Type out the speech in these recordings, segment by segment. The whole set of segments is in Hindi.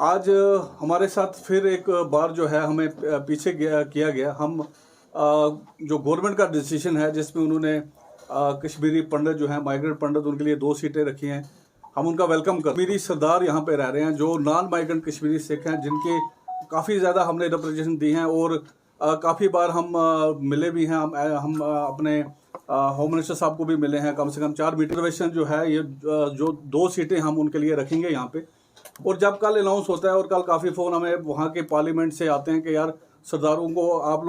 आज हमारे साथ फिर एक बार जो है हमें पीछे किया गया। हम जो गवर्नमेंट का डिसीजन है जिसमें उन्होंने कश्मीरी पंडित जो है माइग्रेंट पंडित उनके लिए 2 सीटें रखी हैं, हम उनका वेलकम कर। कश्मीरी सरदार यहाँ पे रह रहे हैं जो नॉन माइग्रेंट कश्मीरी सिख हैं, जिनके काफ़ी ज़्यादा हमने रिप्रेजेंटेशन दी हैं और काफ़ी बार हम मिले भी हैं। हम अपने होम मिनिस्टर साहब को भी मिले हैं। कम से कम 4 मीटर रिजर्वेशन जो है ये जो 2 सीटें हम उनके लिए रखेंगे यहाँ पे। और जब कल अनाउंस होता है और कल काफ़ी फ़ोन हमें वहाँ के पार्लियामेंट से आते हैं कि यार सरदारों को आप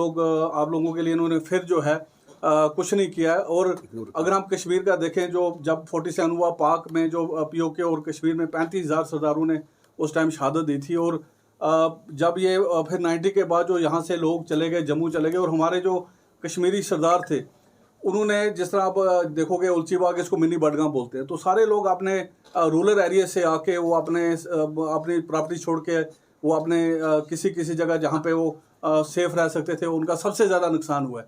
लोगों के लिए इन्होंने फिर जो है कुछ नहीं किया है। और अगर हम कश्मीर का देखें, जो जब 47 हुआ पाक में, जो पीओके और कश्मीर में 35,000 सरदारों ने उस टाइम शहादत दी थी। और जब ये फिर 90 के बाद जो यहाँ से लोग चले गए, जम्मू चले गए, और हमारे जो कश्मीरी सरदार थे उन्होंने, जिस तरह आप देखोगे उलची बाग इसको मिनी बडगाम बोलते हैं, तो सारे लोग अपने रूरल एरिया से आके वो अपनी प्रॉपर्टी छोड़ के वो अपने किसी जगह जहाँ पे वो सेफ रह सकते थे उनका सबसे ज़्यादा नुकसान हुआ है।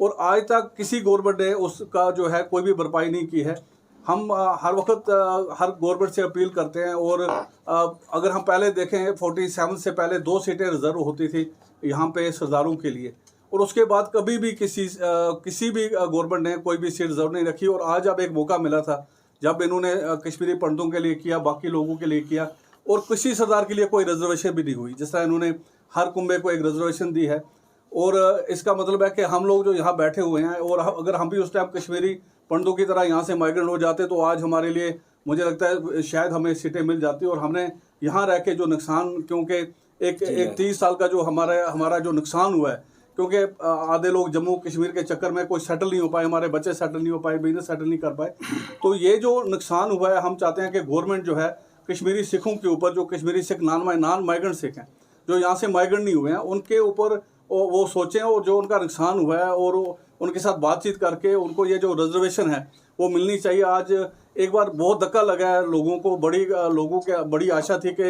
और आज तक किसी गवर्नमेंट ने उसका जो है कोई भी भरपाई नहीं की है। हम हर वक्त हर गवर्नमेंट से अपील करते हैं। और अगर हम पहले देखें 47 से पहले 2 सीटें रिजर्व होती थी यहाँ पे सरदारों के लिए, और उसके बाद कभी भी किसी भी गवर्नमेंट ने कोई भी सीट रिजर्व नहीं रखी। और आज अब एक मौका मिला था जब इन्होंने कश्मीरी पंडितों के लिए किया, बाकी लोगों के लिए किया, और किसी सरदार के लिए कोई रिजर्वेशन भी नहीं हुई। जिस तरह इन्होंने हर कुंबे को एक रिजर्वेशन दी है। और इसका मतलब है कि हम लोग जो यहाँ बैठे हुए हैं, और अगर हम भी उस टाइम कश्मीरी पंडितों की तरह यहाँ से माइग्रेंट हो जाते तो आज हमारे लिए, मुझे लगता है शायद हमें सीटें मिल जाती। और हमने यहाँ रह के जो नुकसान, क्योंकि एक 30 साल का जो हमारा जो नुकसान हुआ है, क्योंकि आधे लोग जम्मू कश्मीर के चक्कर में कोई सेटल नहीं हो पाए, हमारे बच्चे सेटल नहीं हो पाए, बिजनेस सेटल नहीं कर पाए। तो ये जो नुकसान हुआ है, हम चाहते हैं कि गवर्नमेंट जो है कश्मीरी सिखों के ऊपर, जो कश्मीरी सिख नॉन माइग्रेंट सिख हैं, जो यहाँ से माइग्रेंट नहीं हुए हैं, उनके ऊपर वो सोचें और जो उनका नुकसान हुआ है और उनके साथ बातचीत करके उनको ये जो रिजर्वेशन है वो मिलनी चाहिए। आज एक बार बहुत धक्का लगा है लोगों को, बड़ी आशा थी कि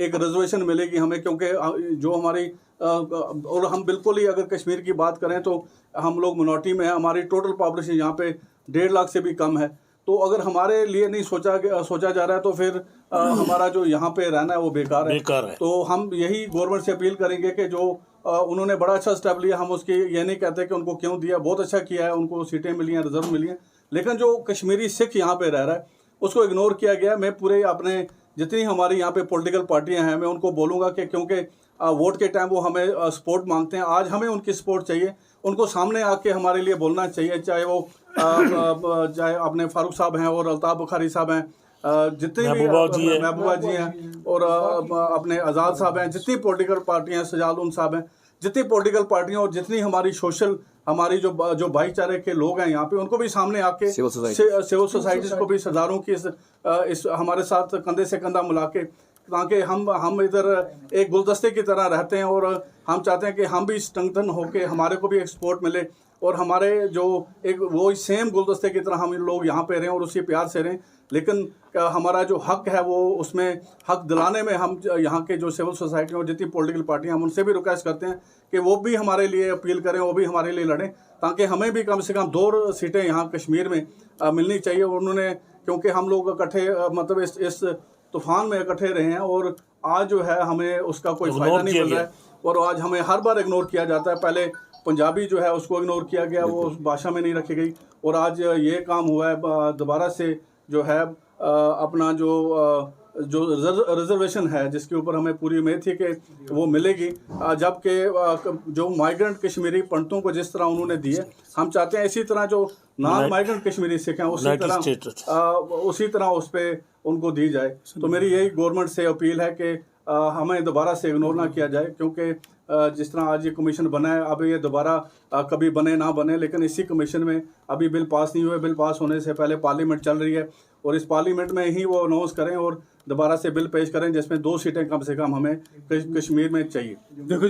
एक रिजर्वेशन मिलेगी हमें, क्योंकि जो हमारी और हम बिल्कुल ही, अगर कश्मीर की बात करें तो हम लोग मिनॉरिटी में हैं। हमारी टोटल पॉपुलेशन यहाँ पे 1.5 लाख से भी कम है। तो अगर हमारे लिए नहीं सोचा जा रहा है तो फिर हमारा जो यहाँ पे रहना है वो बेकार है। तो हम यही गवर्नमेंट से अपील करेंगे कि जो उन्होंने बड़ा अच्छा स्टेप लिया, हम उसकी ये नहीं कहते कि उनको क्यों दिया, बहुत अच्छा किया है, उनको सीटें मिली हैं, रिजर्व मिली हैं। लेकिन जो कश्मीरी सिख यहाँ पे रह रहा है उसको इग्नोर किया गया। मैं पूरे अपने जितनी हमारी यहाँ पे पॉलिटिकल पार्टियाँ हैं, मैं उनको बोलूँगा कि क्योंकि वोट के टाइम वो हमें सपोर्ट मांगते हैं, आज हमें उनकी सपोर्ट चाहिए। उनको सामने आके हमारे लिए बोलना चाहिए, चाहे वो चाहे अपने फारूक साहब हैं और अल्ताफ़ बुखारी साहब हैं, जितने भी महबूबा जी हैं, और अपने आज़ाद साहब हैं, जितनी पॉलिटिकल पार्टियाँ हैं, सजाद साहब हैं, जितनी पॉलिटिकल पार्टियाँ और जितनी हमारी जो भाईचारे के लोग हैं यहाँ पे, उनको भी सामने आके सिविल सोसाइटीज़ को भी सरदारों की इस हमारे साथ कंधे से कंधा मिला के, ताकि हम इधर एक गुलदस्ते की तरह रहते हैं। और हम चाहते हैं कि हम भी स्ट्रेंथन होके हमारे को भी एक सपोर्ट मिले, और हमारे जो एक वो सेम गुलदस्ते की तरह हम लोग यहाँ पे रहें और उसी प्यार से रहें। लेकिन हमारा जो हक है वो उसमें हक दिलाने में हम यहाँ के जो सिविल सोसाइटी और जितनी पॉलिटिकल पार्टियाँ हम उनसे भी रिक्वेस्ट करते हैं कि वो भी हमारे लिए अपील करें, वो भी हमारे लिए लड़ें, ताकि हमें भी कम से कम 2 सीटें यहाँ कश्मीर में मिलनी चाहिए। उन्होंने, क्योंकि हम लोग इकट्ठे मतलब इस तूफान में इकट्ठे रहे हैं, और आज जो है हमें उसका कोई फ़ायदा नहीं मिल रहा है। और आज हमें हर बार इग्नोर किया जाता है। पहले पंजाबी जो है उसको इग्नोर किया गया, वो उस भाषा में नहीं रखी गई, और आज ये काम हुआ है दोबारा से जो है अपना जो रिजर्वेशन है, जिसके ऊपर हमें पूरी उम्मीद थी कि वो मिलेगी, जबकि जो माइग्रेंट कश्मीरी पंडितों को जिस तरह उन्होंने दिए, हम चाहते हैं इसी तरह जो नॉन माइग्रेंट कश्मीरी सिख हैं उसी तरह उस पर उनको दी जाए। तो मेरी यही गवर्नमेंट से अपील है कि हमें दोबारा से इग्नोर ना किया जाए, क्योंकि जिस तरह आज ये कमीशन बना है, अब ये दोबारा कभी बने ना बने, लेकिन इसी कमीशन में अभी बिल पास नहीं हुए। बिल पास होने से पहले पार्लियामेंट चल रही है, और इस पार्लियामेंट में ही वो अनाउंस करें और दोबारा से बिल पेश करें जिसमें 2 सीटें कम से कम हमें कश्मीर में चाहिए। देखो